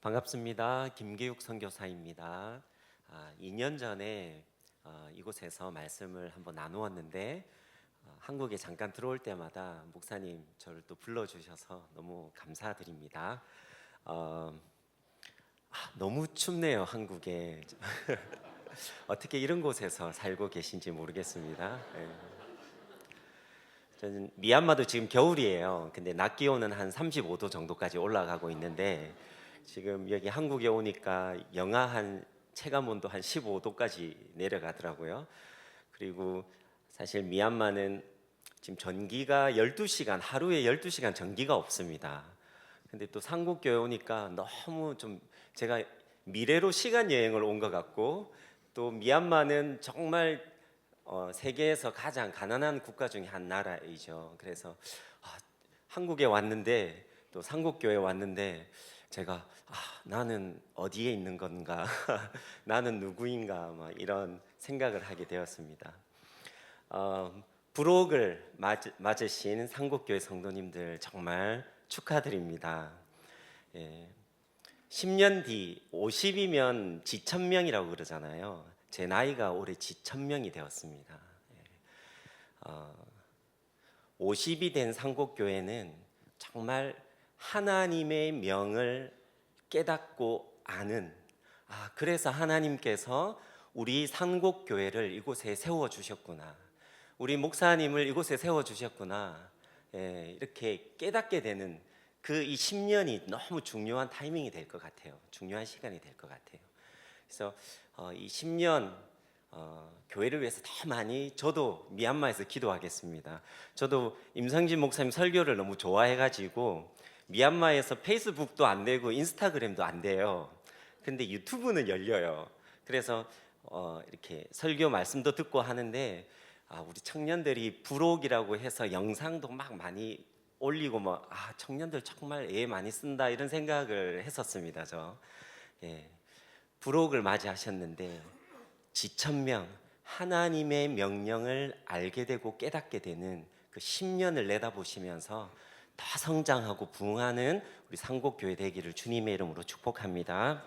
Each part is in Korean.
반갑습니다. 김계육 선교사입니다. 2년 전에 이곳에서 말씀을 한번 나누었는데 한국에 잠깐 들어올 때마다 목사님 저를 또 불러주셔서 너무 감사드립니다. 어, 너무 춥네요, 한국에. 어떻게 이런 곳에서 살고 계신지 모르겠습니다. 예. 저는 미얀마도 지금 겨울이에요. 근데 낮 기온은 한 35도 정도까지 올라가고 있는데 지금 여기 한국에 오니까 영하 한 체감 온도 한 15도까지 내려가더라고요. 그리고 사실 미얀마는 지금 전기가 12시간 하루에 12시간 전기가 없습니다. 근데 또 삼국교회 오니까 너무 좀 제가 미래로 시간 여행을 온 것 같고 또 미얀마는 정말 세계에서 가장 가난한 국가 중에 한 나라이죠. 그래서 한국에 왔는데 또 삼국교회 왔는데 제가 나는 어디에 있는 건가? 나는 누구인가? 막 이런 생각을 하게 되었습니다. 부록을 맞으신 삼국교회 성도님들 정말 축하드립니다. 예, 10년 뒤 50이면 지천명이라고 그러잖아요. 제 나이가 올해 지천명이 되었습니다. 예, 어, 50이 된 삼국교회는 정말 하나님의 명을 깨닫고 아는 그래서 하나님께서 우리 삼국교회를 이곳에 세워 주셨구나. 우리 목사님을 이곳에 세워 주셨구나. 예, 이렇게 깨닫게 되는 그 이 10년이 너무 중요한 타이밍이 될 것 같아요. 중요한 시간이 될 것 같아요. 그래서 이 10년 교회를 위해서 더 많이 저도 미얀마에서 기도하겠습니다. 저도 임성진 목사님 설교를 너무 좋아해가지고 미얀마에서 페이스북도 안 되고 인스타그램도 안 돼요. 근데 유튜브는 열려요. 그래서 이렇게 설교 말씀도 듣고 하는데 우리 청년들이 부록이라고 해서 영상도 막 많이 올리고 청년들 정말 애 많이 쓴다 이런 생각을 했었습니다. 예, 부록을 맞이하셨는데 지천명 하나님의 명령을 알게 되고 깨닫게 되는 그 10년을 내다보시면서 더 성장하고 부흥하는 우리 상곡교회 되기를 주님의 이름으로 축복합니다.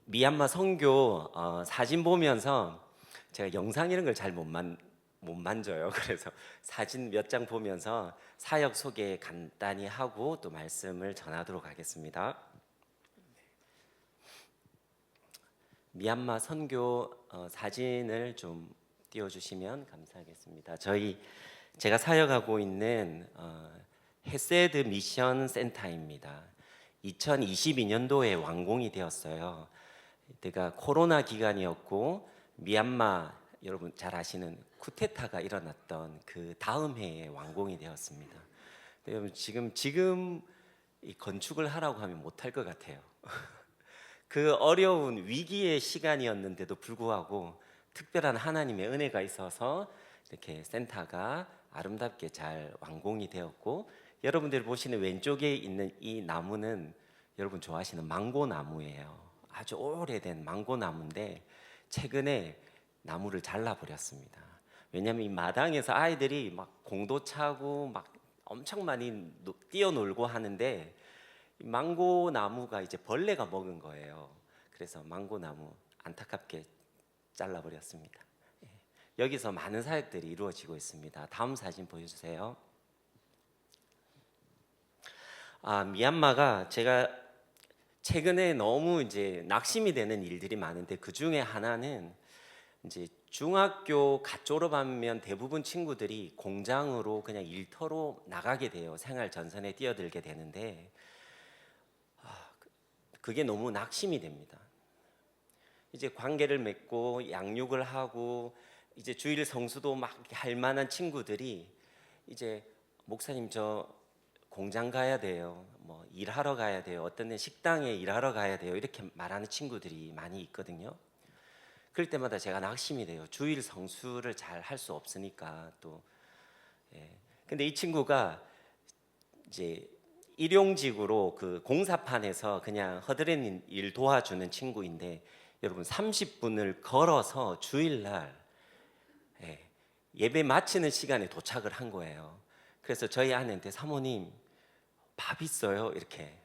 미얀마 선교 사진 보면서 제가 영상 이런 걸 잘 못 만져요. 그래서 사진 몇 장 보면서 사역 소개 간단히 하고 또 말씀을 전하도록 하겠습니다. 미얀마 선교 사진을 좀 띄워주시면 감사하겠습니다. 제가 사역하고 있는 헤세드 미션 센터입니다. 2022년도에 완공이 되었어요. 이때가 코로나 기간이었고 미얀마 여러분 잘 아시는 쿠데타가 일어났던 그 다음 해에 완공이 되었습니다. 여러분 지금 이 건축을 하라고 하면 못할 것 같아요. 그 어려운 위기의 시간이었는데도 불구하고 특별한 하나님의 은혜가 있어서 이렇게 센터가 아름답게 잘 완공이 되었고 여러분들이 보시는 왼쪽에 있는 이 나무는 여러분 좋아하시는 망고 나무예요. 아주 오래된 망고 나무인데 최근에 나무를 잘라버렸습니다. 왜냐하면 이 마당에서 아이들이 막 공도 차고 막 엄청 많이 뛰어놀고 하는데 망고 나무가 이제 벌레가 먹은 거예요. 그래서 망고 나무 안타깝게 잘라버렸습니다. 예. 여기서 많은 사역들이 이루어지고 있습니다. 다음 사진 보여주세요. 미얀마가 제가 최근에 너무 이제 낙심이 되는 일들이 많은데 그 중에 하나는 이제 중학교 갓 졸업하면 대부분 친구들이 공장으로 그냥 일터로 나가게 돼요. 생활 전선에 뛰어들게 되는데 그게 너무 낙심이 됩니다. 이제 관계를 맺고 양육을 하고 이제 주일 성수도 막 할 만한 친구들이 이제 목사님 저 공장 가야 돼요. 뭐 일하러 가야 돼요. 어떤 데 식당에 일하러 가야 돼요. 이렇게 말하는 친구들이 많이 있거든요. 그럴 때마다 제가 낙심이 돼요. 주일 성수를 잘 할 수 없으니까 또. 예. 근데 이 친구가 이제 일용직으로 그 공사판에서 그냥 허드렛 일 도와주는 친구인데 여러분 30분을 걸어서 주일날 예배 마치는 시간에 도착을 한 거예요. 그래서 저희 아내한테 사모님 밥 있어요? 이렇게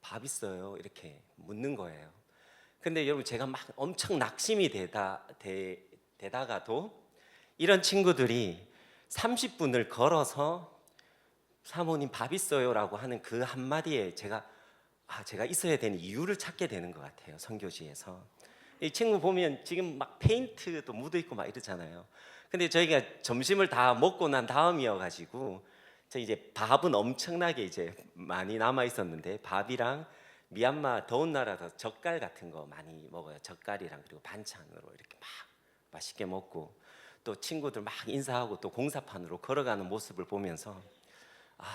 밥 있어요? 이렇게 묻는 거예요. 근데 여러분 제가 막 엄청 낙심이 되다가도 이런 친구들이 30분을 걸어서 사모님 밥 있어요라고 하는 그 한마디에 제가 있어야 되는 이유를 찾게 되는 것 같아요. 선교지에서 이 친구 보면 지금 막 페인트도 묻어 있고 막 이러잖아요. 근데 저희가 점심을 다 먹고 난 다음이어가지고 저 이제 밥은 엄청나게 이제 많이 남아 있었는데 밥이랑 미얀마 더운 나라서 젓갈 같은 거 많이 먹어요. 젓갈이랑 그리고 반찬으로 이렇게 막 맛있게 먹고 또 친구들 막 인사하고 또 공사판으로 걸어가는 모습을 보면서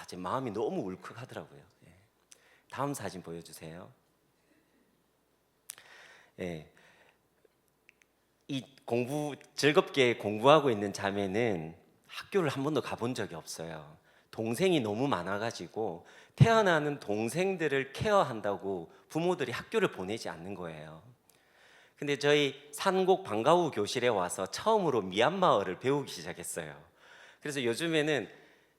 제 마음이 너무 울컥하더라고요. 예. 다음 사진 보여주세요. 예. 이 즐겁게 공부하고 있는 자매는 학교를 한 번도 가본 적이 없어요. 동생이 너무 많아가지고 태어나는 동생들을 케어한다고 부모들이 학교를 보내지 않는 거예요. 근데 저희 산곡 방과후 교실에 와서 처음으로 미얀마어를 배우기 시작했어요. 그래서 요즘에는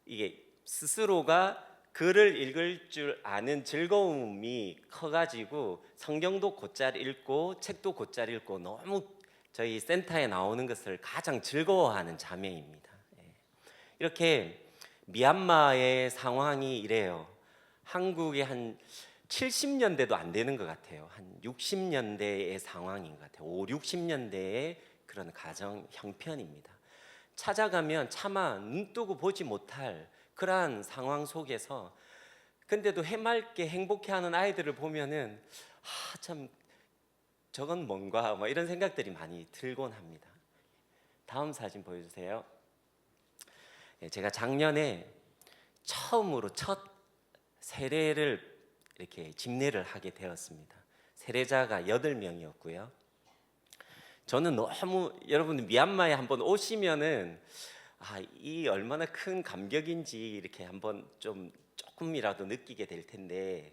이게 스스로가 글을 읽을 줄 아는 즐거움이 커가지고 성경도 곧잘 읽고 책도 곧잘 읽고 너무 저희 센터에 나오는 것을 가장 즐거워하는 자매입니다. 이렇게 미얀마의 상황이 이래요. 한국의 한 70년대도 안 되는 것 같아요. 한 60년대의 상황인 것 같아요. 5, 60년대의 그런 가정 형편입니다. 찾아가면 차마 눈 뜨고 보지 못할 그러한 상황 속에서 근데도 해맑게 행복해하는 아이들을 보면은 참 저건 뭔가 뭐 이런 생각들이 많이 들곤 합니다. 다음 사진 보여주세요. 제가 작년에 처음으로 첫 세례를 이렇게 집례를 하게 되었습니다. 세례자가 8명이었고요. 저는 너무 여러분 미얀마에 한번 오시면은 이 얼마나 큰 감격인지 이렇게 한번 좀 조금이라도 느끼게 될 텐데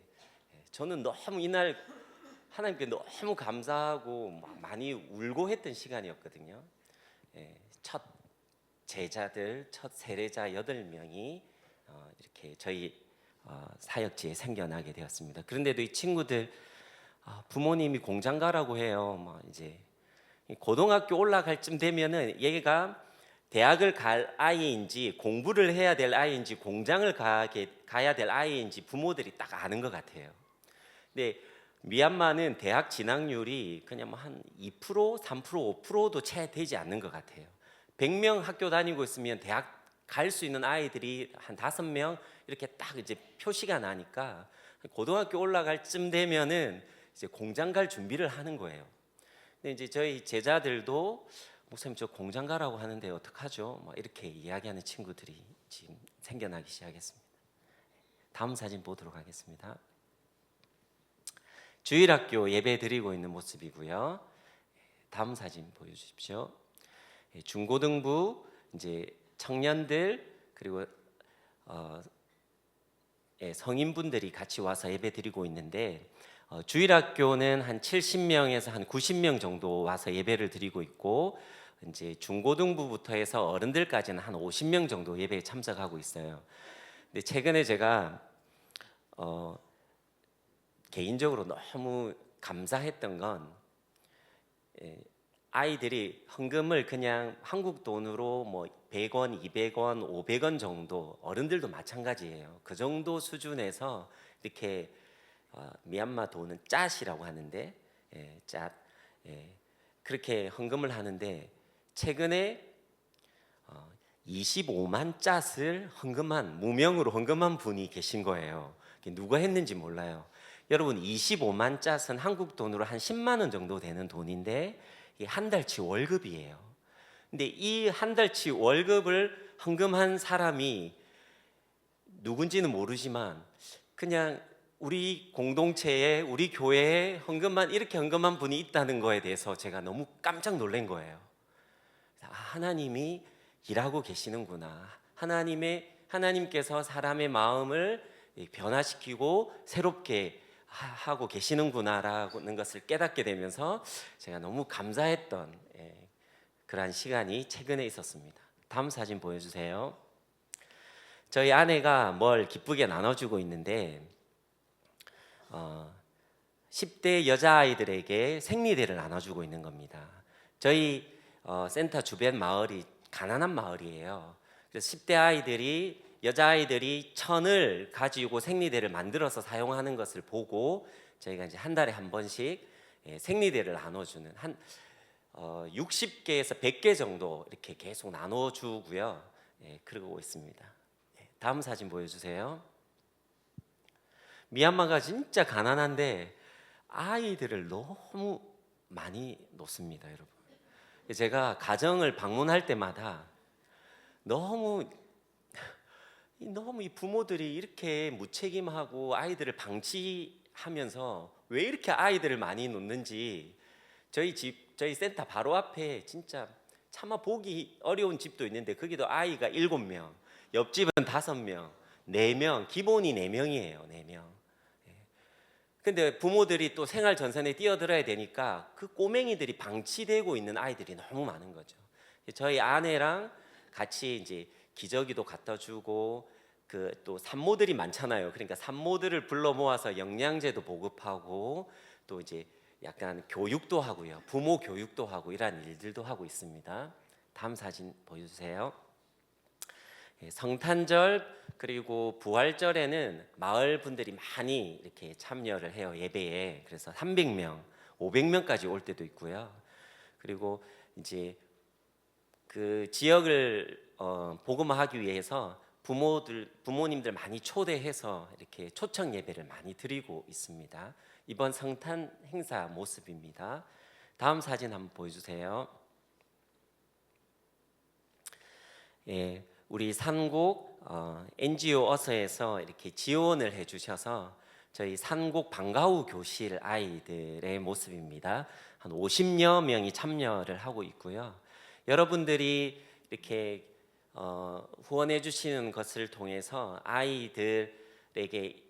저는 너무 이날 하나님께 너무 감사하고 많이 울고 했던 시간이었거든요. 첫 제자들, 첫 세례자 8명이 이렇게 저희 사역지에 생겨나게 되었습니다. 그런데도 이 친구들 부모님이 공장가라고 해요. 이제 고등학교 올라갈 쯤 되면은 얘가 대학을 갈 아이인지 공부를 해야 될 아이인지 공장을 가야 될 아이인지 부모들이 딱 아는 것 같아요. 근데 미얀마는 대학 진학률이 그냥 한 2%, 3%, 5%도 채 되지 않는 것 같아요. 100명 학교 다니고 있으면 대학 갈 수 있는 아이들이 한 5명 이렇게 딱 이제 표시가 나니까 고등학교 올라갈 쯤 되면은 이제 공장 갈 준비를 하는 거예요. 근데 이제 저희 제자들도 목사님 저 공장 가라고 하는데 어떡하죠? 이렇게 이야기하는 친구들이 지금 생겨나기 시작했습니다. 다음 사진 보도록 하겠습니다. 주일학교 예배 드리고 있는 모습이고요. 다음 사진 보여주십시오. 중고등부 이제 청년들 그리고 성인분들이 같이 와서 예배 드리고 있는데 주일학교는 한 70명에서 한 90명 정도 와서 예배를 드리고 있고 이제 중고등부부터 해서 어른들까지는 한 50명 정도 예배에 참석하고 있어요. 근데 최근에 제가 개인적으로 너무 감사했던 건 아이들이 헌금을 그냥 한국 돈으로 100원, 200원, 500원 정도 어른들도 마찬가지예요. 그 정도 수준에서 이렇게 미얀마 돈은 짜시라고 하는데 짜 그렇게 헌금을 하는데 최근에 25만 짰을 무명으로 헌금한 분이 계신 거예요. 누가 했는지 몰라요. 여러분 25만 짰은 한국 돈으로 한 10만 원 정도 되는 돈인데 이게 한 달치 월급이에요. 근데 이 한 달치 월급을 헌금한 사람이 누군지는 모르지만 그냥 우리 공동체에 우리 교회에 이렇게 헌금한 분이 있다는 거에 대해서 제가 너무 깜짝 놀란 거예요. 하나님이 일하고 계시는구나. 하나님께서 사람의 마음을 변화시키고 새롭게 하고 계시는구나라는 것을 깨닫게 되면서 제가 너무 감사했던 그러한 시간이 최근에 있었습니다. 다음 사진 보여주세요. 저희 아내가 뭘 기쁘게 나눠주고 있는데 10대 여자아이들에게 생리대를 나눠주고 있는 겁니다. 저희 센터 주변 마을이 가난한 마을이에요. 그래서 10대 아이들이 여자아이들이 천을 가지고 생리대를 만들어서 사용하는 것을 보고 저희가 이제 한 달에 한 번씩 생리대를 나눠주는 한 60개에서 100개 정도 이렇게 계속 나눠주고요. 그러고 있습니다. 다음 사진 보여주세요. 미얀마가 진짜 가난한데 아이들을 너무 많이 놓습니다, 여러분. 제가 가정을 방문할 때마다 너무 이 부모들이 이렇게 무책임하고 아이들을 방치하면서 왜 이렇게 아이들을 많이 놓는지, 저희 센터 바로 앞에 진짜 차마 보기 어려운 집도 있는데 거기도 아이가 7명, 옆집은 5명, 4명, 기본이 4명이에요. 4명. 근데 부모들이 또 생활 전선에 뛰어들어야 되니까 그 꼬맹이들이 방치되고 있는 아이들이 너무 많은 거죠. 저희 아내랑 같이 이제 기저귀도 갖다 주고 그 또 산모들이 많잖아요. 그러니까 산모들을 불러 모아서 영양제도 보급하고 또 이제 약간 교육도 하고요. 부모 교육도 하고 이런 일들도 하고 있습니다. 다음 사진 보여주세요. 성탄절 그리고 부활절에는 마을 분들이 많이 이렇게 참여를 해요, 예배에. 그래서 300명, 500명까지 올 때도 있고요. 그리고 이제 그 지역을 복음화하기 위해서 부모님들 많이 초대해서 이렇게 초청 예배를 많이 드리고 있습니다. 이번 성탄 행사 모습입니다. 다음 사진 한번 보여주세요. 우리 산곡 NGO 어서에서 이렇게 지원을 해주셔서 저희 산곡 방과후 교실 아이들의 모습입니다. 한 50여 명이 참여를 하고 있고요. 여러분들이 이렇게 후원해 주시는 것을 통해서 아이들에게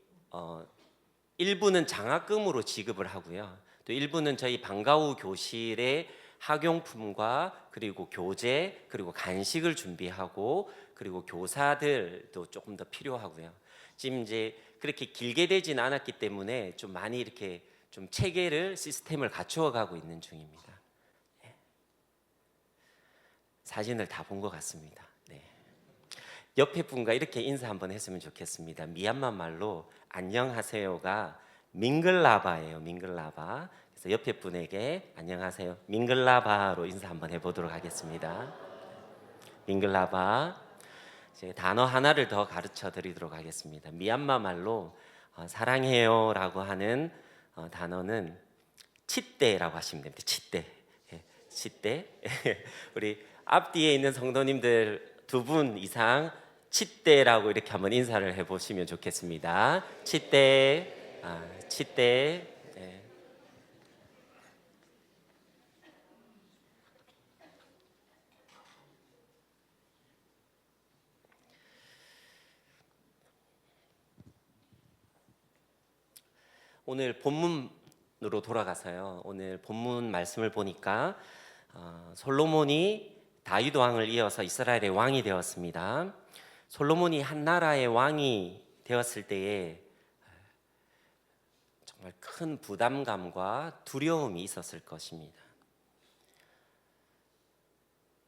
일부는 장학금으로 지급을 하고요. 또 일부는 저희 방과후 교실의 학용품과 그리고 교재 그리고 간식을 준비하고 그리고 교사들도 조금 더 필요하고요. 지금 이제 그렇게 길게 되진 않았기 때문에 좀 많이 이렇게 좀 체계를 시스템을 갖추어 가고 있는 중입니다. 사진을 다 본 것 같습니다. 네. 옆에 분과 이렇게 인사 한번 했으면 좋겠습니다. 미얀마 말로 안녕하세요가 밍글라바예요. 밍글라바. 그래서 옆에 분에게 안녕하세요, 밍글라바로 인사 한번 해보도록 하겠습니다. 밍글라바. 제가 단어 하나를 더 가르쳐 드리도록 하겠습니다. 미얀마 말로 사랑해요라고 하는 단어는 치떼라고 하시면 됩니다. 치떼. 치떼. 우리 앞뒤에 있는 성도님들 2분 이상 치떼라고 이렇게 한번 인사를 해보시면 좋겠습니다. 치떼, 치떼. 네. 오늘 본문으로 돌아가서요. 오늘 본문 말씀을 보니까 솔로몬이 다윗 왕을 이어서 이스라엘의 왕이 되었습니다. 솔로몬이 한 나라의 왕이 되었을 때에 정말 큰 부담감과 두려움이 있었을 것입니다.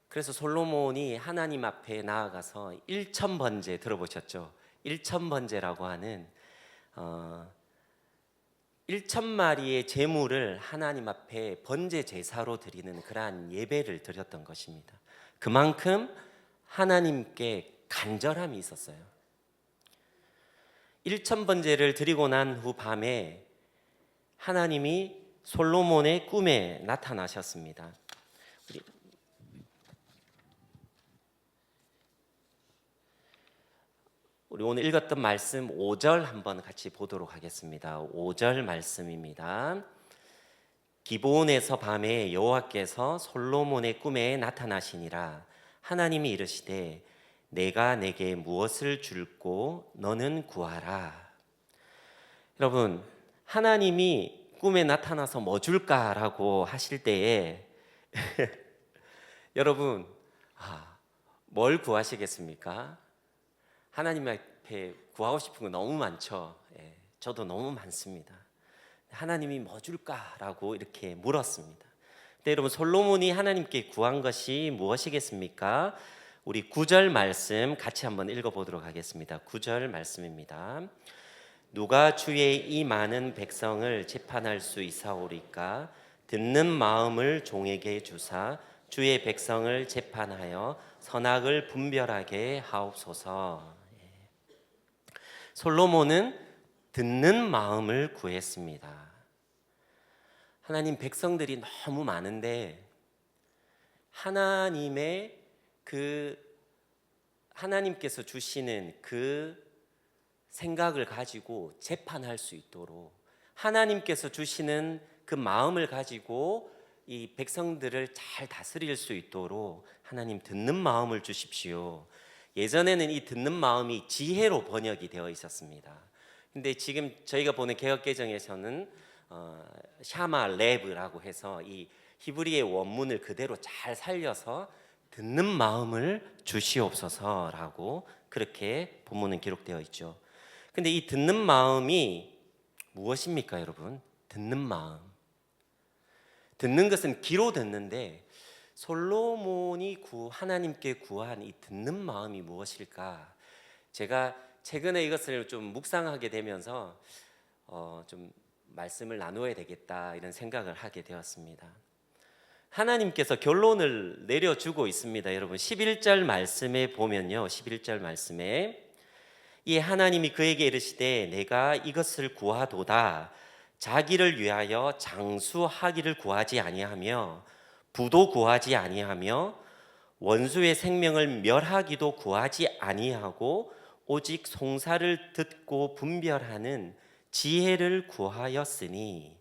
그래서 솔로몬이 하나님 앞에 나아가서 1,000번제 들어보셨죠? 1,000번제라고 하는 1,000마리의 제물을 하나님 앞에 번제 제사로 드리는 그러한 예배를 드렸던 것입니다. 그만큼 하나님께 간절함이 있었어요. 1,000번제를 드리고 난 후 밤에 하나님이 솔로몬의 꿈에 나타나셨습니다. 우리 오늘 읽었던 말씀 5절 한번 같이 보도록 하겠습니다. 5절 말씀입니다. 기브온에서 밤에 여호와께서 솔로몬의 꿈에 나타나시니라. 하나님이 이르시되 내가 내게 무엇을 줄고 너는 구하라. 여러분, 하나님이 꿈에 나타나서 뭐 줄까라고 하실 때에 여러분 뭘 구하시겠습니까? 하나님 앞에 구하고 싶은 거 너무 많죠. 예, 저도 너무 많습니다. 하나님이 뭐 줄까라고 이렇게 물었습니다. 근데 여러분, 솔로몬이 하나님께 구한 것이 무엇이겠습니까? 우리 9절 말씀 같이 한번 읽어보도록 하겠습니다. 9절 말씀입니다. 누가 주의 이 많은 백성을 재판할 수 있사오리까? 듣는 마음을 종에게 주사 주의 백성을 재판하여 선악을 분별하게 하옵소서. 솔로몬은 듣는 마음을 구했습니다. 하나님, 백성들이 너무 많은데 하나님께서 주시는 그 생각을 가지고 재판할 수 있도록, 하나님께서 주시는 그 마음을 가지고 이 백성들을 잘 다스릴 수 있도록 하나님, 듣는 마음을 주십시오. 예전에는 이 듣는 마음이 지혜로 번역이 되어 있었습니다. 근데 지금 저희가 보는 개역개정에서는 샤마 레브라고 해서 이 히브리의 원문을 그대로 잘 살려서 듣는 마음을 주시옵소서라고 그렇게 본문은 기록되어 있죠. 근데 이 듣는 마음이 무엇입니까, 여러분? 듣는 마음. 듣는 것은 귀로 듣는데 솔로몬이 하나님께 구한 이 듣는 마음이 무엇일까? 제가 최근에 이것을 좀 묵상하게 되면서 좀 말씀을 나누어야 되겠다 이런 생각을 하게 되었습니다. 하나님께서 결론을 내려주고 있습니다. 여러분, 11절 말씀에 보면요, 11절 말씀에 이 하나님이 그에게 이르시되 내가 이것을 구하도다. 자기를 위하여 장수하기를 구하지 아니하며 부도 구하지 아니하며 원수의 생명을 멸하기도 구하지 아니하고 오직 송사를 듣고 분별하는 지혜를 구하였으니,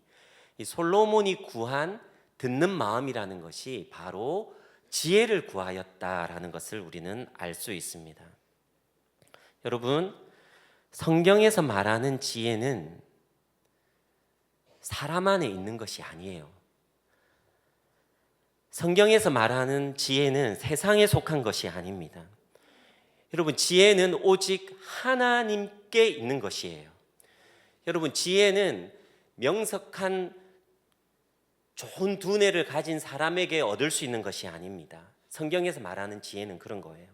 이 솔로몬이 구한 듣는 마음이라는 것이 바로 지혜를 구하였다라는 것을 우리는 알 수 있습니다. 여러분, 성경에서 말하는 지혜는 사람 안에 있는 것이 아니에요. 성경에서 말하는 지혜는 세상에 속한 것이 아닙니다. 여러분, 지혜는 오직 하나님께 있는 것이에요. 여러분, 지혜는 명석한 좋은 두뇌를 가진 사람에게 얻을 수 있는 것이 아닙니다. 성경에서 말하는 지혜는 그런 거예요.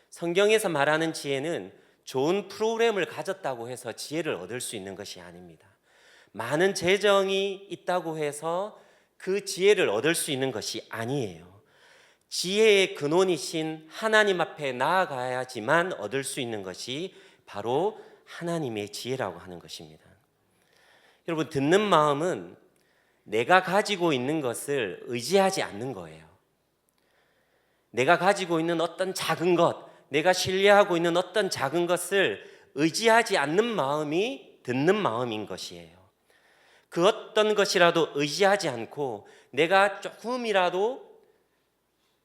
성경에서 말하는 지혜는 좋은 프로그램을 가졌다고 해서 지혜를 얻을 수 있는 것이 아닙니다. 많은 재정이 있다고 해서 그 지혜를 얻을 수 있는 것이 아니에요. 지혜의 근원이신 하나님 앞에 나아가야지만 얻을 수 있는 것이 바로 하나님의 지혜라고 하는 것입니다. 여러분, 듣는 마음은 내가 가지고 있는 것을 의지하지 않는 거예요. 내가 가지고 있는 어떤 작은 것, 내가 신뢰하고 있는 어떤 작은 것을 의지하지 않는 마음이 듣는 마음인 것이에요. 그 어떤 것이라도 의지하지 않고 내가 조금이라도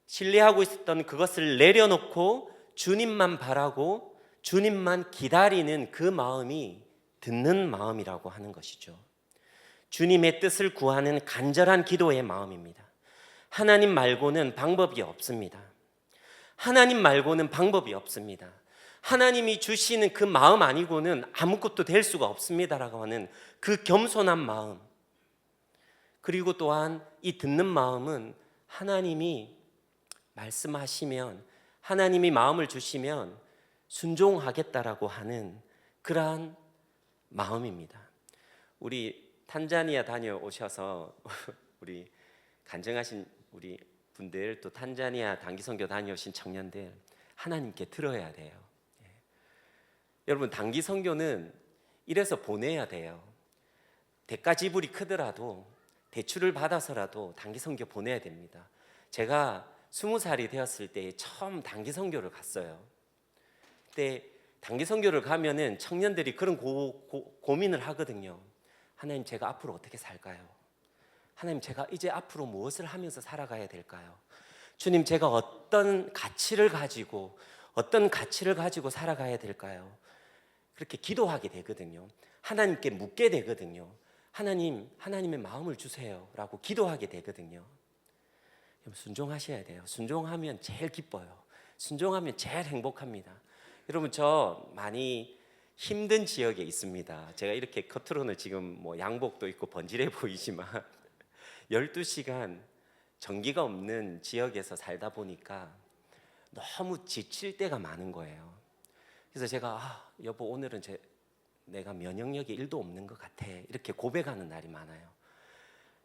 신뢰하고 있었던 그것을 내려놓고 주님만 바라고 주님만 기다리는 그 마음이 듣는 마음이라고 하는 것이죠. 주님의 뜻을 구하는 간절한 기도의 마음입니다. 하나님 말고는 방법이 없습니다. 하나님 말고는 방법이 없습니다. 하나님이 주시는 그 마음 아니고는 아무것도 될 수가 없습니다라고 하는 그 겸손한 마음, 그리고 또한 이 듣는 마음은 하나님이 말씀하시면, 하나님이 마음을 주시면 순종하겠다라고 하는 그러한 마음입니다. 우리 탄자니아 다녀오셔서 우리 간증하신 우리 분들, 또 탄자니아 단기 선교 다녀오신 청년들, 하나님께 들어야 돼요. 여러분, 단기 선교는 이래서 보내야 돼요. 대가 지불이 크더라도 대출을 받아서라도 단기 선교 보내야 됩니다. 제가 20살이 되었을 때 처음 단기 선교를 갔어요. 그때 단기 선교를 가면은 청년들이 그런 고민을 하거든요. 하나님, 제가 앞으로 어떻게 살까요? 하나님, 제가 이제 앞으로 무엇을 하면서 살아가야 될까요? 주님, 제가 어떤 가치를 가지고 살아가야 될까요? 그렇게 기도하게 되거든요. 하나님께 묻게 되거든요. 하나님, 하나님의 마음을 주세요 라고 기도하게 되거든요. 순종하셔야 돼요. 순종하면 제일 기뻐요. 순종하면 제일 행복합니다. 여러분, 저 많이 힘든 지역에 있습니다. 제가 이렇게 겉으로는 지금 뭐 양복도 입고 번질해 보이지만 12시간 전기가 없는 지역에서 살다 보니까 너무 지칠 때가 많은 거예요. 그래서 제가 여보, 오늘은 내가 면역력이 1도 없는 것 같아, 이렇게 고백하는 날이 많아요.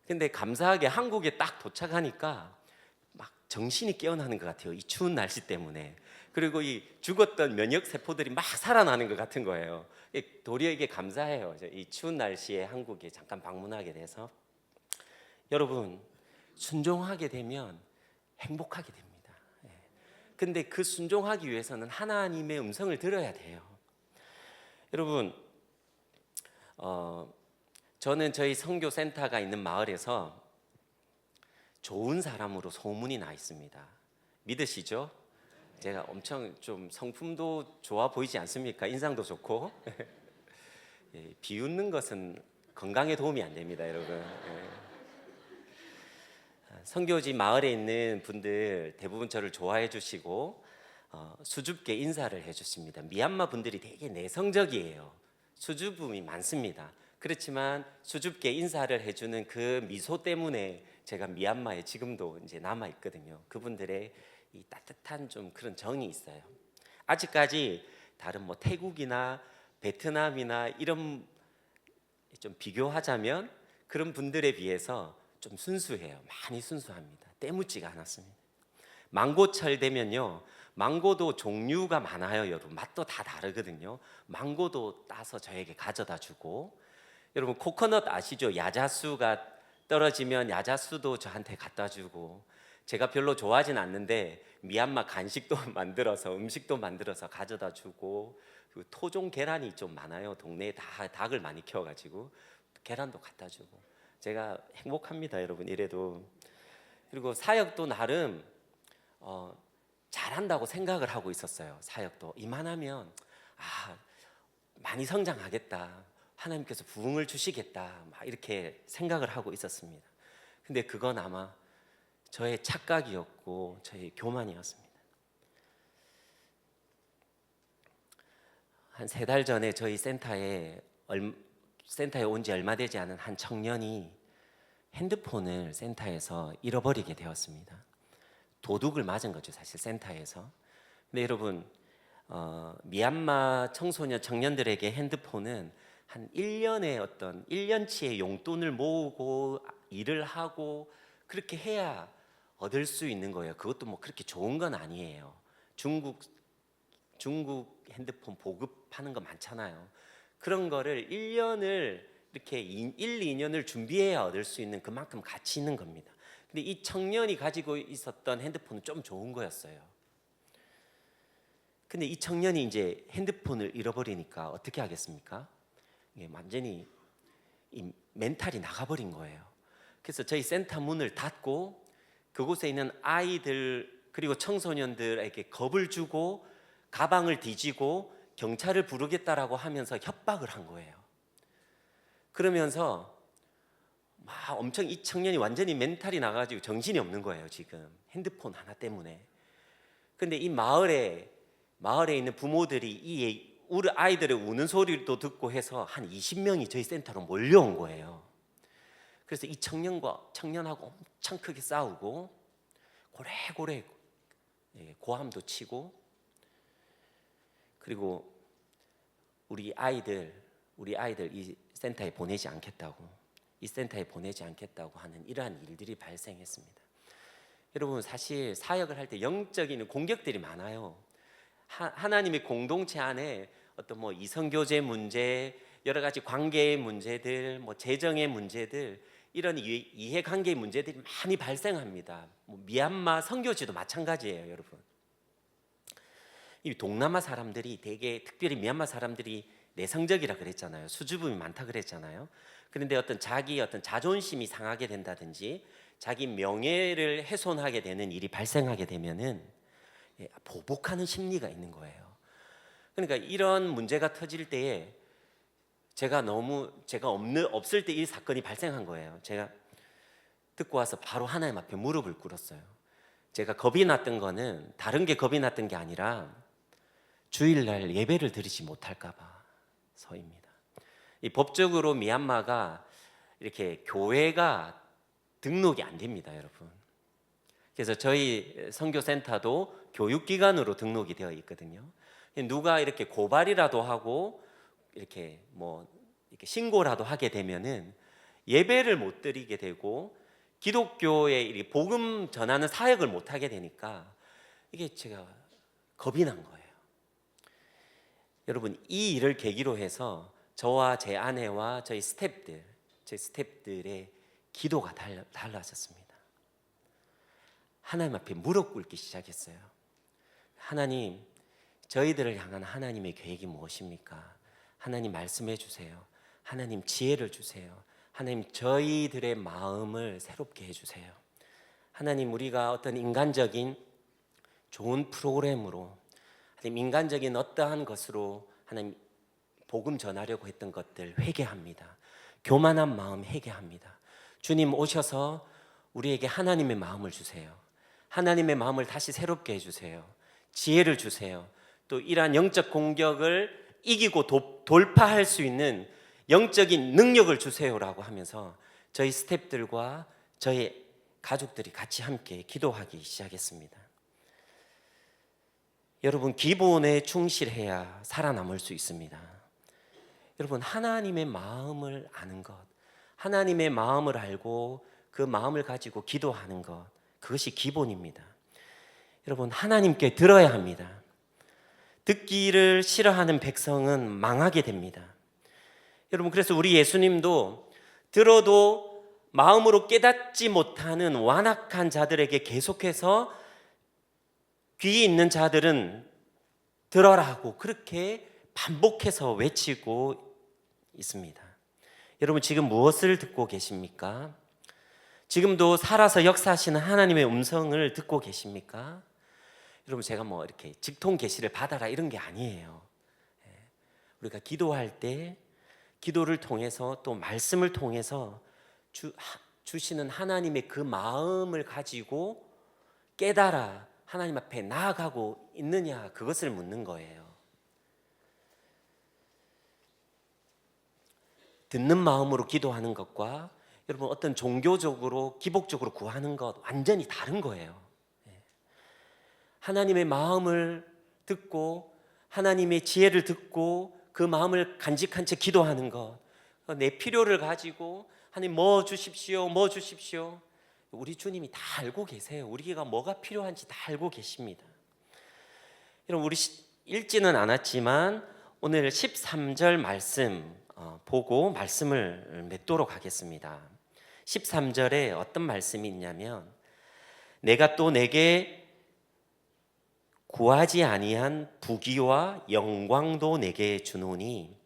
근데 감사하게 한국에 딱 도착하니까 막 정신이 깨어나는 것 같아요. 이 추운 날씨 때문에. 그리고 이 죽었던 면역 세포들이 막 살아나는 것 같은 거예요. 도리어 이게 감사해요. 이 추운 날씨에 한국에 잠깐 방문하게 돼서. 여러분, 순종하게 되면 행복하게 됩니다. 근데 그 순종하기 위해서는 하나님의 음성을 들어야 돼요. 여러분, 저는 저희 선교센터가 있는 마을에서 좋은 사람으로 소문이 나 있습니다. 믿으시죠? 제가 엄청 좀 성품도 좋아 보이지 않습니까? 인상도 좋고. 비웃는 것은 건강에 도움이 안 됩니다, 여러분. 선교지 마을에 있는 분들 대부분 저를 좋아해 주시고 수줍게 인사를 해 주십니다. 미얀마 분들이 되게 내성적이에요. 수줍음이 많습니다. 그렇지만 수줍게 인사를 해주는 그 미소 때문에 제가 미얀마에 지금도 이제 남아 있거든요. 그분들의 이 따뜻한 좀 그런 정이 있어요. 아직까지 다른 뭐 태국이나 베트남이나 이런 좀 비교하자면 그런 분들에 비해서 좀 순수해요. 많이 순수합니다. 때묻지가 않았습니다. 망고철 되면요, 망고도 종류가 많아요. 여러분, 맛도 다 다르거든요. 망고도 따서 저에게 가져다 주고, 여러분 코코넛 아시죠? 야자수가 떨어지면 야자수도 저한테 갖다 주고, 제가 별로 좋아하진 않는데 미얀마 간식도 만들어서 음식도 만들어서 가져다 주고, 그리고 토종 계란이 좀 많아요. 동네에 닭을 많이 키워가지고 계란도 갖다 주고, 제가 행복합니다, 여러분. 이래도. 그리고 사역도 나름 잘한다고 생각을 하고 있었어요. 사역도 이만하면 많이 성장하겠다, 하나님께서 부흥을 주시겠다, 막 이렇게 생각을 하고 있었습니다. 근데 그건 아마 저의 착각이었고 저의 교만이었습니다. 한 3달 전에 저희 센터에 온 지 얼마 되지 않은 한 청년이 핸드폰을 센터에서 잃어버리게 되었습니다. 도둑을 맞은 거죠, 사실 센터에서. 근데 여러분, 미얀마 청년들에게 핸드폰은 한 1년치의 용돈을 모으고 일을 하고 그렇게 해야 얻을 수 있는 거예요. 그것도 뭐 그렇게 좋은 건 아니에요. 중국 핸드폰 보급하는 거 많잖아요. 그런 거를 1년을 이렇게 2년을 준비해야 얻을 수 있는 그만큼 가치 있는 겁니다. 근데 이 청년이 가지고 있었던 핸드폰은 좀 좋은 거였어요. 근데 이 청년이 이제 핸드폰을 잃어버리니까 어떻게 하겠습니까? 이게 완전히 이 멘탈이 나가버린 거예요. 그래서 저희 센터 문을 닫고 그곳에 있는 아이들 그리고 청소년들에게 겁을 주고 가방을 뒤지고 경찰을 부르겠다라고 하면서 협박을 한 거예요. 그러면서 막 엄청 이 청년이 완전히 멘탈이 나가지고 정신이 없는 거예요, 지금 핸드폰 하나 때문에. 근데 이 마을에 있는 부모들이 우리 아이들의 우는 소리도 듣고 해서 한 20명이 저희 센터로 몰려온 거예요. 그래서 이 청년하고 엄청 크게 싸우고 고래고래 고함도 치고, 그리고 우리 아이들 이 센터에 보내지 않겠다고 하는 이러한 일들이 발생했습니다. 여러분, 사실 사역을 할 때 영적인 공격들이 많아요. 하나님의 공동체 안에 어떤 뭐 이성교제 문제, 여러 가지 관계의 문제들, 뭐 재정의 문제들, 이런 이해관계의 문제들이 많이 발생합니다. 뭐 미얀마 선교지도 마찬가지예요, 여러분. 이 동남아 사람들이 되게, 특별히 미얀마 사람들이 내성적이라 그랬잖아요. 수줍음이 많다 그랬잖아요. 그런데 어떤 자존심이 상하게 된다든지 자기 명예를 훼손하게 되는 일이 발생하게 되면은 보복하는 심리가 있는 거예요. 그러니까 이런 문제가 터질 때에 제가 없을 때 이 사건이 발생한 거예요. 제가 듣고 와서 바로 하나님 앞에 무릎을 꿇었어요. 제가 겁이 났던 거는 다른 게 겁이 났던 게 아니라 주일날 예배를 드리지 못할까 봐서입니다. 이 법적으로 미얀마가 이렇게 교회가 등록이 안 됩니다, 여러분. 그래서 저희 선교센터도 교육기관으로 등록이 되어 있거든요. 누가 이렇게 고발이라도 하고 이렇게 이렇게 신고라도 하게 되면은 예배를 못 드리게 되고 기독교의 복음 전하는 사역을 못 하게 되니까 이게 제가 겁이 난 거예요. 여러분, 이 일을 계기로 해서 저와 제 아내와 저희 스태프들의 기도가 달라졌습니다. 하나님 앞에 무릎 꿇기 시작했어요. 하나님, 저희들을 향한 하나님의 계획이 무엇입니까? 하나님 말씀해 주세요. 하나님 지혜를 주세요. 하나님 저희들의 마음을 새롭게 해주세요. 하나님, 우리가 어떤 인간적인 좋은 프로그램으로 하나님 인간적인 어떠한 것으로 하나님 복음 전하려고 했던 것들 회개합니다. 교만한 마음 회개합니다. 주님 오셔서 우리에게 하나님의 마음을 주세요. 하나님의 마음을 다시 새롭게 해주세요. 지혜를 주세요. 또 이러한 영적 공격을 이기고 돌파할 수 있는 영적인 능력을 주세요라고 하면서 저희 스태프들과 저희 가족들이 같이 함께 기도하기 시작했습니다. 여러분, 기본에 충실해야 살아남을 수 있습니다. 여러분, 하나님의 마음을 아는 것, 하나님의 마음을 알고 그 마음을 가지고 기도하는 것, 그것이 기본입니다. 여러분, 하나님께 들어야 합니다. 듣기를 싫어하는 백성은 망하게 됩니다. 여러분, 그래서 우리 예수님도 들어도 마음으로 깨닫지 못하는 완악한 자들에게 계속해서 귀 있는 자들은 들어라 하고 그렇게 반복해서 외치고 있습니다. 여러분, 지금 무엇을 듣고 계십니까? 지금도 살아서 역사하시는 하나님의 음성을 듣고 계십니까? 여러분, 제가 이렇게 직통 계시를 받아라 이런 게 아니에요. 우리가 기도할 때 기도를 통해서 또 말씀을 통해서 주시는 하나님의 그 마음을 가지고 깨달아 하나님 앞에 나아가고 있느냐, 그것을 묻는 거예요. 듣는 마음으로 기도하는 것과 여러분 어떤 종교적으로 기복적으로 구하는 것 완전히 다른 거예요. 하나님의 마음을 듣고 하나님의 지혜를 듣고 그 마음을 간직한 채 기도하는 것, 내 필요를 가지고 하나님 뭐 주십시오, 뭐 주십시오. 우리 주님이 다 알고 계세요. 우리가 뭐가 필요한지 다 알고 계십니다. 여러분, 우리 읽지는 않았지만 오늘 13절 말씀 보고 말씀을 맺도록 하겠습니다. 13절에 어떤 말씀이 있냐면, 내가 또 내게 구하지 아니한 부귀와 영광도 내게 주노니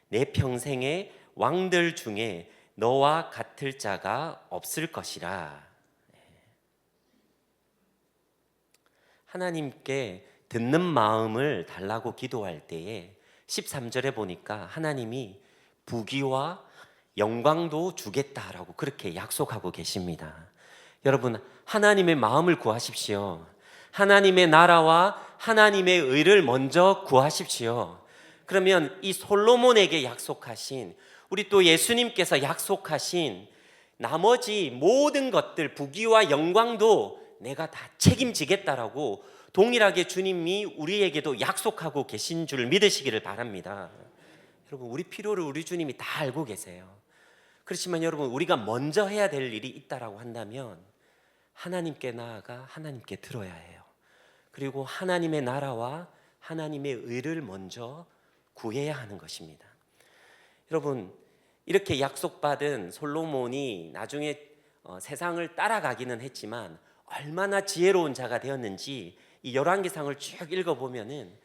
내 평생에 왕들 중에 너와 같을 자가 없을 것이라. 하나님께 듣는 마음을 달라고 기도할 때에 13절에 보니까 하나님이 부귀와 영광도 주겠다라고 그렇게 약속하고 계십니다. 여러분, 하나님의 마음을 구하십시오. 하나님의 나라와 하나님의 의를 먼저 구하십시오. 그러면 이 솔로몬에게 약속하신, 우리 또 예수님께서 약속하신 나머지 모든 것들, 부귀와 영광도 내가 다 책임지겠다라고 동일하게 주님이 우리에게도 약속하고 계신 줄 믿으시기를 바랍니다. 여러분, 우리 필요를 우리 주님이 다 알고 계세요. 그렇지만 여러분, 우리가 먼저 해야 될 일이 있다라고 한다면 하나님께 나아가 하나님께 들어야 해요. 그리고 하나님의 나라와 하나님의 의를 먼저 구해야 하는 것입니다. 여러분, 이렇게 약속받은 솔로몬이 나중에 세상을 따라가기는 했지만 얼마나 지혜로운 자가 되었는지 이 열왕기상을 쭉 읽어보면은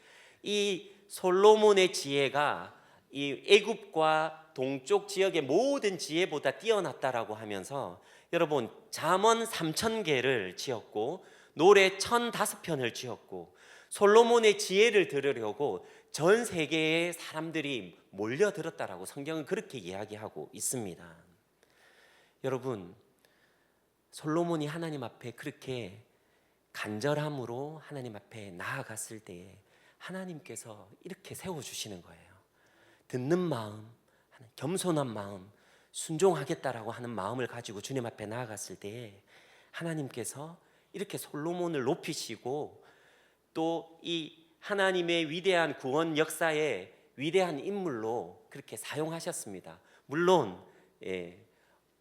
이 솔로몬의 지혜가 이 애굽과 동쪽 지역의 모든 지혜보다 뛰어났다라고 하면서, 여러분, 잠언 3,000개를 지었고 노래 1,005편을 지었고 솔로몬의 지혜를 들으려고 전 세계의 사람들이 몰려들었다라고 성경은 그렇게 이야기하고 있습니다. 여러분, 솔로몬이 하나님 앞에 그렇게 간절함으로 하나님 앞에 나아갔을 때에 하나님께서 이렇게 세워주시는 거예요. 듣는 마음, 겸손한 마음, 순종하겠다라고 하는 마음을 가지고 주님 앞에 나아갔을 때에 하나님께서 이렇게 솔로몬을 높이시고 또 이 하나님의 위대한 구원 역사의 위대한 인물로 그렇게 사용하셨습니다. 물론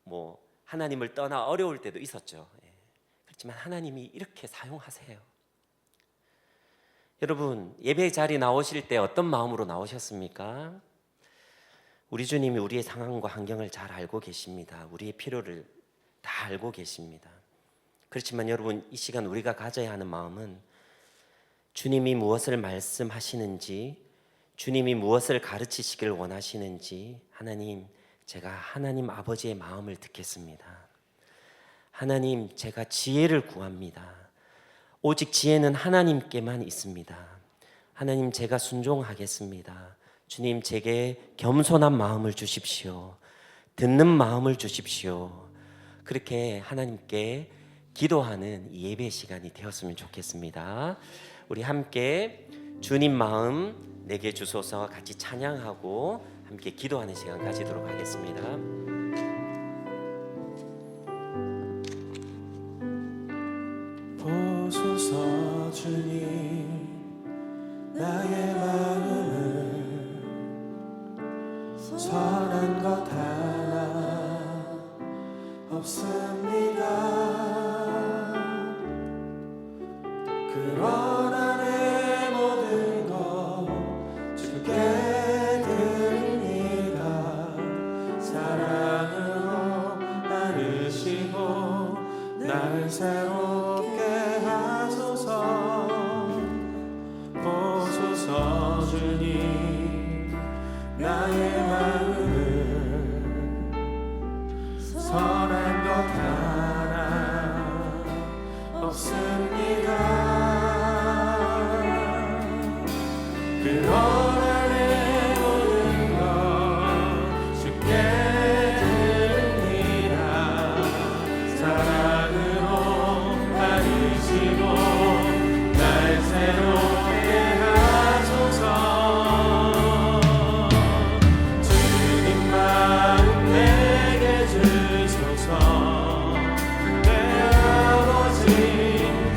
뭐 하나님을 떠나 어려울 때도 있었죠. 그렇지만 하나님이 이렇게 사용하세요. 여러분, 예배 자리 나오실 때 어떤 마음으로 나오셨습니까? 우리 주님이 우리의 상황과 환경을 잘 알고 계십니다. 우리의 필요를 다 알고 계십니다. 그렇지만 여러분, 이 시간 우리가 가져야 하는 마음은 주님이 무엇을 말씀하시는지, 주님이 무엇을 가르치시길 원하시는지, 하나님, 제가 하나님 아버지의 마음을 듣겠습니다. 하나님, 제가 지혜를 구합니다. 오직 지혜는 하나님께만 있습니다. 하나님, 제가 순종하겠습니다. 주님, 제게 겸손한 마음을 주십시오. 듣는 마음을 주십시오. 그렇게 하나님께 기도하는 이 예배 시간이 되었으면 좋겠습니다. 우리 함께 주님 마음 내게 주소서 같이 찬양하고 함께 기도하는 시간 가지도록 하겠습니다. 보소서 주님, 나의 마음을 선한 것 하나 없습니다. 그러나 내 모든 것 주께 드립니다. 사랑으로 나르시고 나를 새롭게 하소서. 보소서 주님, 나의 마음을 선한 것 하나 없습니다. 그러나 내 모든 것 주께 드립니다. 사랑으로 다니시고 날 새롭게 하소서. 주님 마음 내게 주소서. 내 아버지,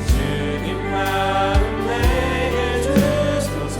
주님 마음 내게 주소서.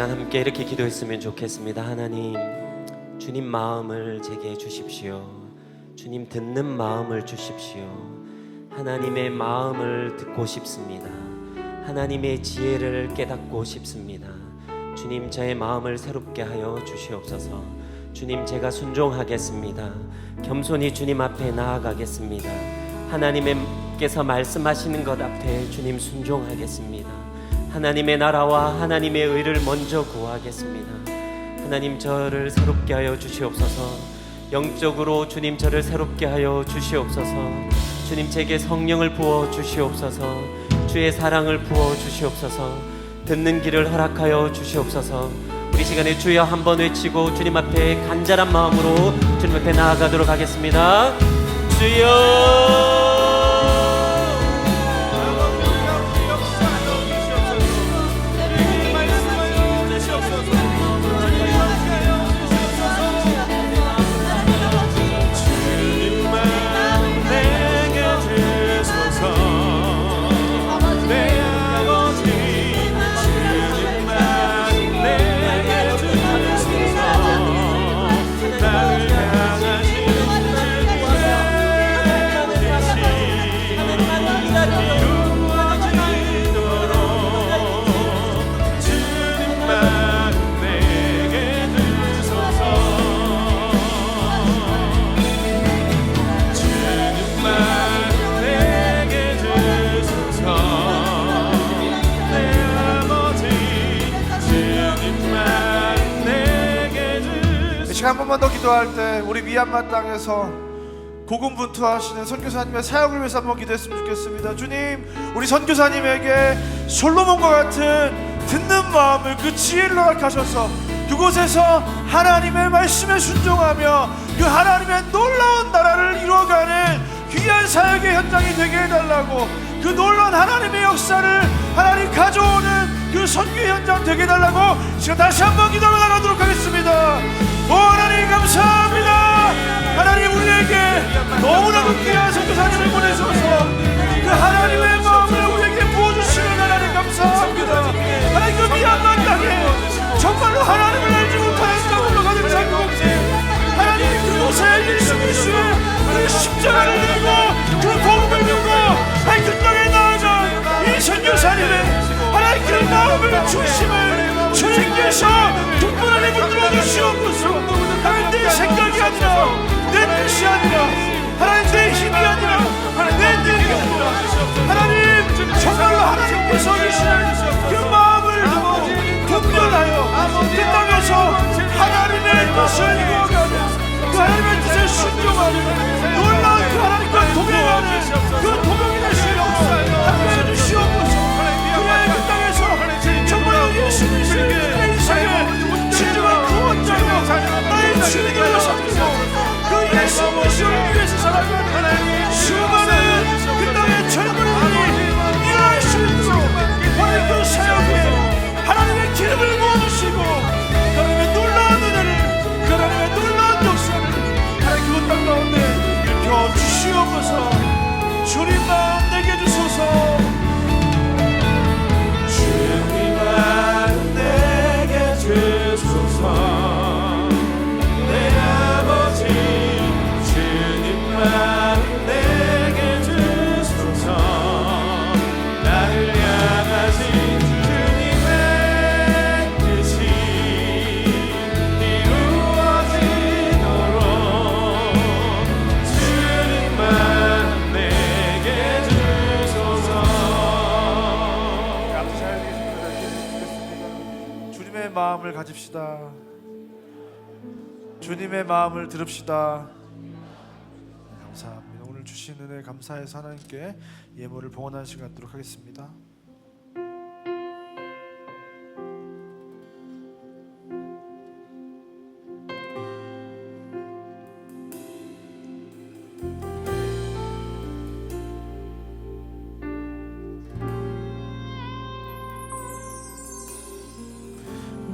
시간 함께 이렇게 기도했으면 좋겠습니다. 하나님, 주님 마음을 제게 주십시오. 주님 듣는 마음을 주십시오. 하나님의 마음을 듣고 싶습니다. 하나님의 지혜를 깨닫고 싶습니다. 주님, 저의 마음을 새롭게 하여 주시옵소서. 주님, 제가 순종하겠습니다. 겸손히 주님 앞에 나아가겠습니다. 하나님께서 말씀하시는 것 앞에 주님 순종하겠습니다. 하나님의 나라와 하나님의 의를 먼저 구하겠습니다. 하나님, 저를 새롭게 하여 주시옵소서. 영적으로 주님 저를 새롭게 하여 주시옵소서. 주님, 제게 성령을 부어 주시옵소서. 주의 사랑을 부어 주시옵소서. 듣는 길을 허락하여 주시옵소서. 우리 시간에 주여 한번 외치고 주님 앞에 간절한 마음으로 주님 앞에 나아가도록 하겠습니다. 주여, 한 번만 더 기도할 때 우리 미얀마 땅에서 고군분투하시는 선교사님의 사역을 위해서 한번 기도했으면 좋겠습니다. 주님, 우리 선교사님에게 솔로몬과 같은 듣는 마음을, 그 지혜를 허락하셔서 그곳에서 하나님의 말씀에 순종하며 그 하나님의 놀라운 나라를 이루어가는 귀한 사역의 현장이 되게 해달라고, 그 놀라운 하나님의 역사를 하나님 가져오는 그 선교 현장 되게 해달라고 지금 다시 한번 기도로 나가도록 하겠습니다. 오 하나님, 감사합니다. 하나님, 우리에게 너무나도 귀한 선교사님을 보내셔서 그 하나님의 마음을 우리에게 부어주시는 하나님 감사합니다. 하나님, 그 미얀마 땅에 정말로 하나님을 알지 못하는 땅으로 가는 장국지, 하나님 그곳에 예수 그리스도의 그 십자가를 들고 그 복음을 들고 하나님 그 땅에 나아간 이 선교사님의 하나님 그 마음을 중심을 주님께서 특별하게 붙들어 주시옵소서. 하나님, 내 생각이 아니라, 내 뜻이 아니라, 하나님 내 힘이 아니라, 내 능력이 아니라, 하나님 정말로 하나님께서 주시는 그 마음을 분별하여 그 땅에서 하나님의 뜻을 이루어가는, 그 하나님의 뜻에 순종하는 놀라운 그 하나님과 동행하는 그 도경이 되시옵소서. 함께해 주시옵소서. 그의 그 땅에서 정말로 예수 그리스도의 내 인생의 진정한 구원자요 나의 주님이 되셨소서. 그 예수 그리스도를 위해서 살아가는 수많은 그 땅의 젊은이들이 일어날 수 있도록 하나님 그 사역에 하나님의 기름을 부어주시고 그 하나님의 놀라운 은혜를, 그 하나님의 놀라운 역사를 하나님 그 땅 가운데 일으켜 주시옵소서. 주님만 내게 주소서. 주님만 내게 주소서. 내 아버지, 주님만 내게 주소서. 나를 향하신 주님의 뜻이 이루어지도록 주님만 내게 주소서. 주님의 마음을 가집시다. 주님의 마음을 들읍시다. 감사합니다. 오늘 주신 은혜 감사해서 하나님께 예물을 봉헌하는 시간 갖도록 하겠습니다.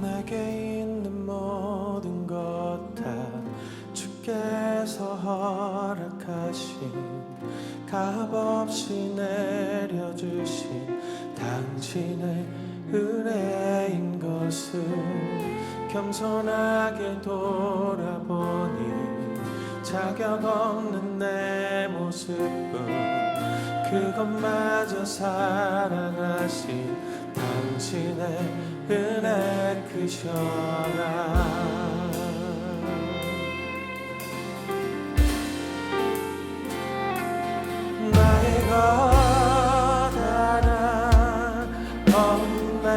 내게 있는 모든 것 다 주께서 허락하신, 값없이 내려주신 당신의 은혜인 모든 것을 겸손하게 돌아보니 자격 없는 내 모습뿐 그것마저 사랑하신 당신의 은혜 크셔라. 나의 것 하나 없네.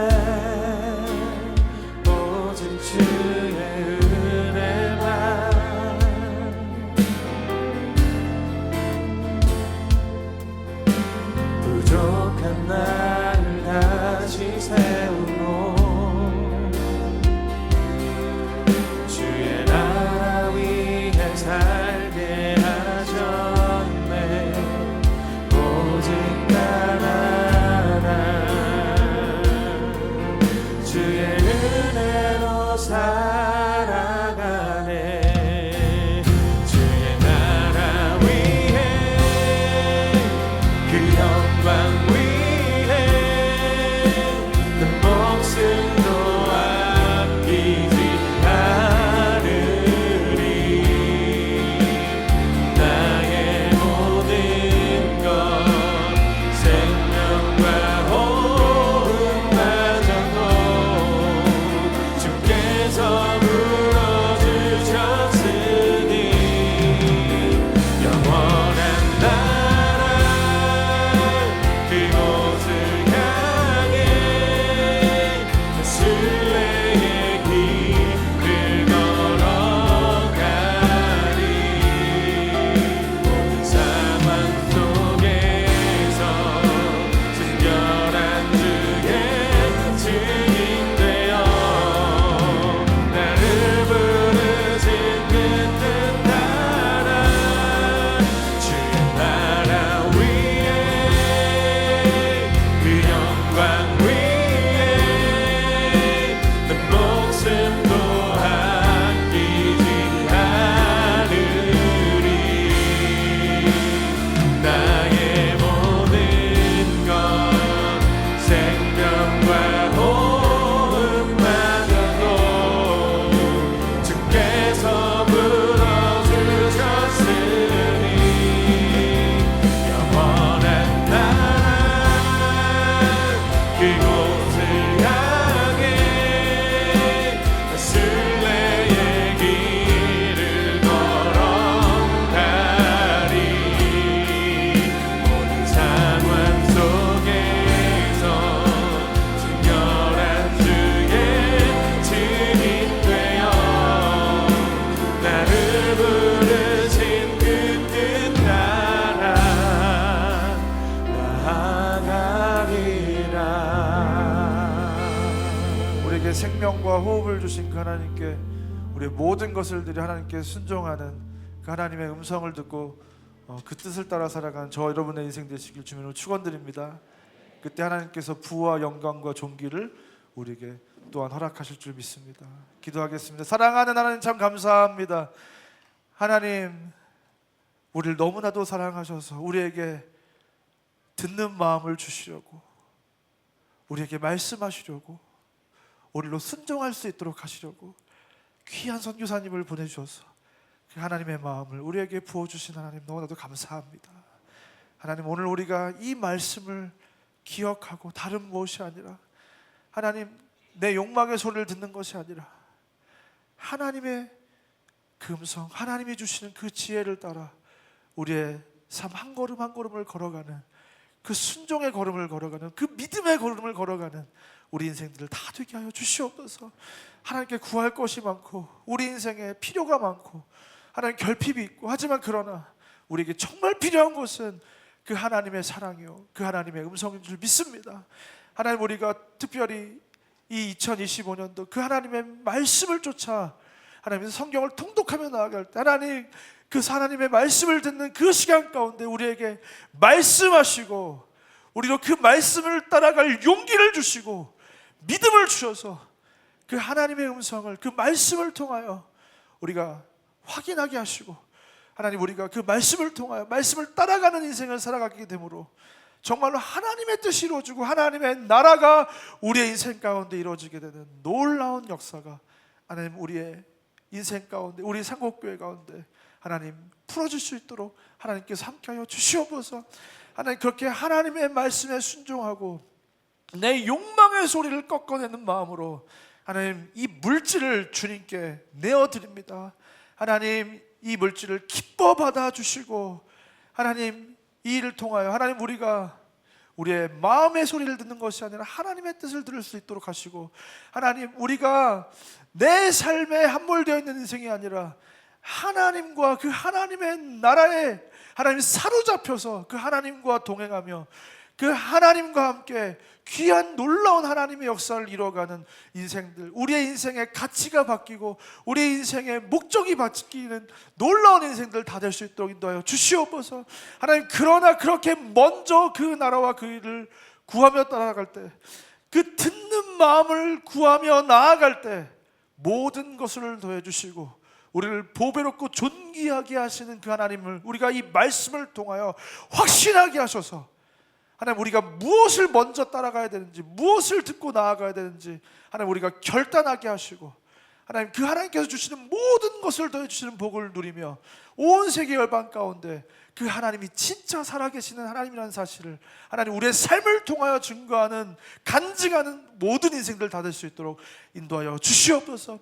오직 주의 은혜만. 부족한 나를 다시 세우고 주의 나라 위에 살게 하셨네. 오직 단 하나 주의 은혜로 살아가네. 주의 나라 위에 그 영광 위에 내 목숨도 아끼지 않으리. 나의 모든 것 생명과 호흡마저도 주께서 물어주셨으니 영원한 나라 그곳을 향해 순례의 길을 걸어가리. 모든 상황 속에서 친절한 주의 증인 되어 나를 부르신 그 뜻 따라 주의 나라 위에 그 영광 위에 내 목숨도 아끼지 않으리. 나의 모든 것 생명과 호흡마저도 주께서 불어주셨으니 영원한 나라 그곳을 향해 순례의 길을 걸어가리. 모든 상황 속에서 친절한 주의 증인 되어 나를 부르신 그 뜻 따라 나아가리라. 우리에게 생명과 호흡을 주신 그 하나님께 우리의 모든 것을 드려 하나님께 순종하는 그 하나님의 음성을 듣고 그 뜻을 따라 살아가는 저 여러분의 인생 되시길 주님으로 축원드립니다. 그때 하나님께서 부와 영광과 존귀를 우리에게 또한 허락하실 줄 믿습니다. 기도하겠습니다. 사랑하는 하나님 참 감사합니다. 하나님 우리를 너무나도 사랑하셔서 우리에게 듣는 마음을 주시려고 우리에게 말씀하시려고 우리로 순종할 수 있도록 하시려고 귀한 선교사님을 보내주셔서 그 하나님의 마음을 우리에게 부어주신 하나님 너무나도 감사합니다. 하나님 오늘 우리가 이 말씀을 기억하고 다른 무엇이 아니라 하나님 내 욕망의 소리를 듣는 것이 아니라 하나님의 그 음성 하나님이 주시는 그 지혜를 따라 우리의 삶 한 걸음 한 걸음을 걸어가는 그 순종의 걸음을 걸어가는 그 믿음의 걸음을 걸어가는 우리 인생들을 다 되게 하여 주시옵소서. 하나님께 구할 것이 많고 우리 인생에 필요가 많고 하나님 결핍이 있고 하지만 그러나 우리에게 정말 필요한 것은 그 하나님의 사랑이요 그 하나님의 음성인 줄 믿습니다. 하나님 우리가 특별히 이 2025년도 그 하나님의 말씀을 쫓아 하나님의 성경을 통독하며 나아갈 때 하나님 그 하나님의 말씀을 듣는 그 시간 가운데 우리에게 말씀하시고 우리로 그 말씀을 따라갈 용기를 주시고 믿음을 주셔서 그 하나님의 음성을 그 말씀을 통하여 우리가 확인하게 하시고 하나님 우리가 그 말씀을 통하여 말씀을 따라가는 인생을 살아가게 되므로 정말로 하나님의 뜻이 이루어지고 하나님의 나라가 우리의 인생 가운데 이루어지게 되는 놀라운 역사가 하나님 우리의 인생 가운데, 우리 상곡교회 가운데 하나님 풀어줄 수 있도록 하나님께서 함께하여 주시옵소서. 하나님, 그렇게 하나님의 말씀에 순종하고 내 욕망의 소리를 꺾어내는 마음으로 하나님 이 물질을 주님께 내어드립니다. 하나님 이 물질을 기뻐 받아주시고 하나님 이 일을 통하여 하나님 우리가 우리의 마음의 소리를 듣는 것이 아니라 하나님의 뜻을 들을 수 있도록 하시고, 하나님 우리가 내 삶에 함몰되어 있는 인생이 아니라 하나님과 그 하나님의 나라에 하나님 사로잡혀서 그 하나님과 동행하며 그 하나님과 함께 귀한 놀라운 하나님의 역사를 이뤄가는 인생들, 우리의 인생의 가치가 바뀌고 우리의 인생의 목적이 바뀌는 놀라운 인생들 다 될 수 있도록 인도하여 주시옵소서. 하나님, 그러나 그렇게 먼저 그 나라와 그 일을 구하며 따라갈 때, 그 듣는 마음을 구하며 나아갈 때 모든 것을 더해 주시고 우리를 보배롭고 존귀하게 하시는 그 하나님을 우리가 이 말씀을 통하여 확신하게 하셔서 하나님 우리가 무엇을 먼저 따라가야 되는지, 무엇을 듣고 나아가야 되는지 하나님 우리가 결단하게 하시고, 하나님 그 하나님께서 주시는 모든 것을 더해 주시는 복을 누리며 온 세계 열방 가운데 그 하나님이 진짜 살아계시는 하나님이라는 사실을 하나님 우리의 삶을 통하여 증거하는, 간증하는 모든 인생들 다 될 수 있도록 인도하여 주시옵소서.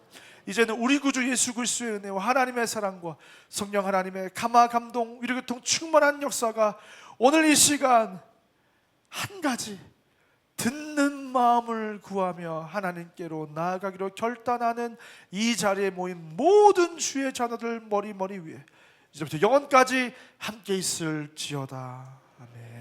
이제는 우리 구주 예수 그리스도의 은혜와 하나님의 사랑과 성령 하나님의 감화 감동 위로교통 충만한 역사가 오늘 이 시간 한 가지, 듣는 마음을 구하며 하나님께로 나아가기로 결단하는 이 자리에 모인 모든 주의 자녀들 머리 위에 이제부터 영원까지 함께 있을지어다. 아멘.